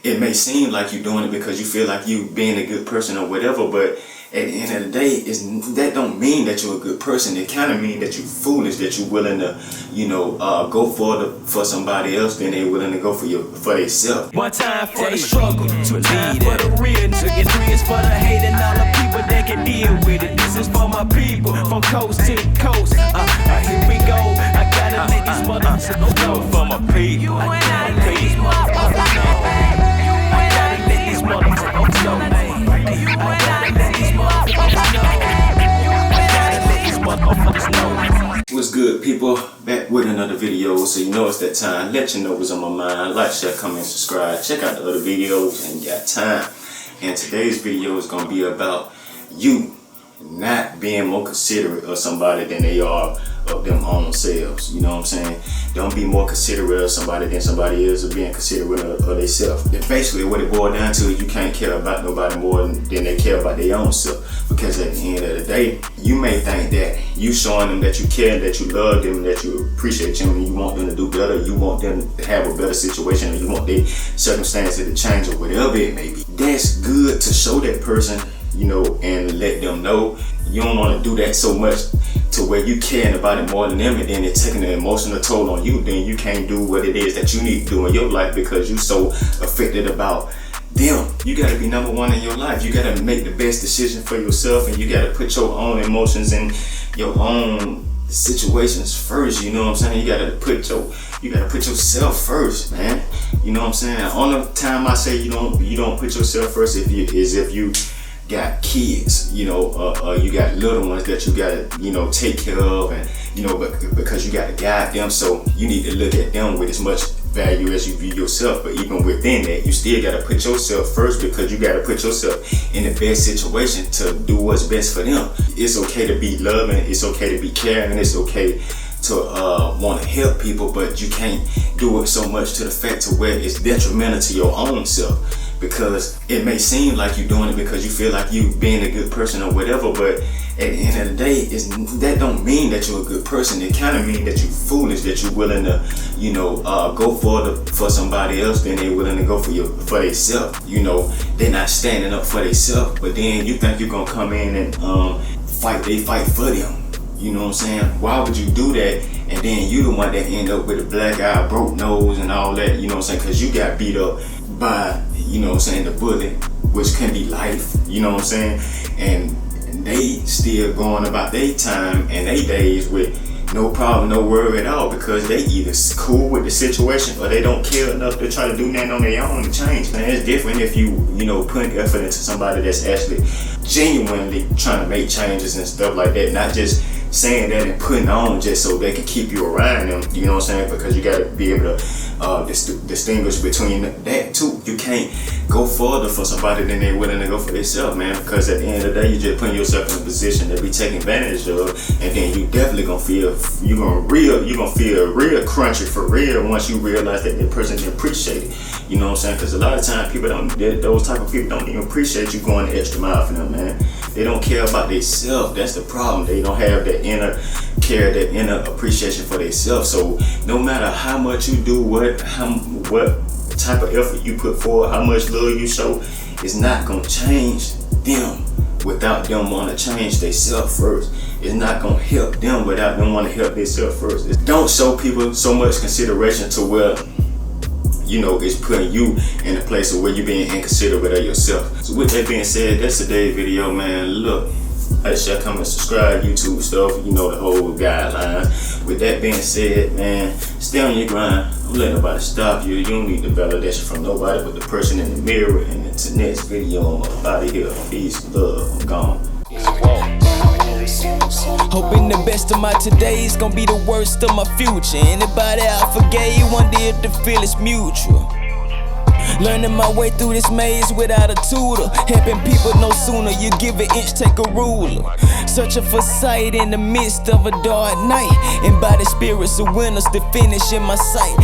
It may seem like you're doing it because you feel like you being a good person or whatever, but at the end of the day, that don't mean that you're a good person. It kind of mean that you're foolish, that you're willing to, go for somebody else than they're willing to go for themselves. One time for the struggle, two times for the real, and three is for the hate and all the people that can deal with it. This is for my people from coast to coast. Here we go. I gotta let these motherfuckers know. For my people, I gotta let these motherfuckers know. I gotta let these motherfuckers know, man. I gotta let these motherfuckers know. I gotta let these motherfuckers know. What's good, people? Back with another video, so you know it's that time. Let you know what's on my mind. Like, share, comment, subscribe. Check out the other videos and you got time. And today's video is gonna be about you not being more considerate of somebody than they are of them own selves. You know what I'm saying? Don't be more considerate of somebody than somebody is, or being considerate of themselves. Basically, what it boils down to is you can't care about nobody more than they care about their own self. Because at the end of the day, you may think that you showing them that you care, that you love them, that you appreciate them, and you want them to do better, you want them to have a better situation, or you want their circumstances to change, or whatever it may be. That's good to show that person, and let them know. You don't want to do that so much to where you caring about it more than them, and then it's taking an emotional toll on you. Then you can't do what it is that you need to do in your life because you're so affected about them. You got to be number one in your life. You got to make the best decision for yourself, and you got to put your own emotions and your own situations first. You know what I'm saying? You got to put yourself first, man. You know what I'm saying? The only time I say you don't put yourself first if you got kids, you got little ones that you gotta, take care of, and but because you gotta guide them, so you need to look at them with as much value as you view yourself. But even within that, you still gotta put yourself first, because you gotta put yourself in the best situation to do what's best for them. It's okay to be loving, it's okay to be caring, it's okay to want to help people, but you can't do it so much to the fact to where it's detrimental to your own self. Because it may seem like you're doing it because you feel like you being a good person or whatever, but at the end of the day, that don't mean that you're a good person. It kind of mean that you're foolish, that you're willing to, go for somebody else than they're willing to go for themselves. They're not standing up for themselves, but then you think you're gonna come in and fight for them. You know what I'm saying? Why would you do that? And then you the one that end up with a black eye, broke nose, and all that. You know what I'm saying? Because you got beat up by, the bullet, which can be life. You know what I'm saying? And they still going about their time and their days with no problem, no worry at all, because they either cool with the situation or they don't care enough to try to do nothing on their own to change. Man, it's different if you putting effort into somebody that's actually genuinely trying to make changes and stuff like that, not just saying that and putting on just so they can keep you around them. You know what I'm saying? Because you got to be able to distinguish between that too. You can't go further for somebody than they're willing to go for themselves, man. Because at the end of the day, you just putting yourself in a position to be taken advantage of, and then you definitely gonna feel real crunchy for real once you realize that that person didn't appreciate it. You know what I'm saying? Because a lot of times those type of people don't even appreciate you going the extra mile for them, man. They don't care about themselves. That's the problem. They don't have that inner care, that inner appreciation for themselves. So no matter how much you do, what type of effort you put forward, how much love you show, it's not gonna change them without them want to change themselves first. It's not gonna help them without them want to help themselves first. Don't show people so much consideration to where it's putting you in a place of where you're being inconsiderate of yourself. So with that being said, that's today's video, man. Look, like, share, comment, subscribe, YouTube stuff, the whole guidelines. With that being said, man, stay on your grind. Don't let nobody stop you. You don't need the validation from nobody but the person in the mirror. And until next video, I'm out of here. Peace, love, I'm gone. Hoping the best of my todays gonna be the worst of my future. Anybody I forgave, one day if the feel is mutual. Learning my way through this maze without a tutor. Helping people no sooner, you give an inch, take a ruler. Searching for sight in the midst of a dark night. And by the spirits of winners to finish in my sight.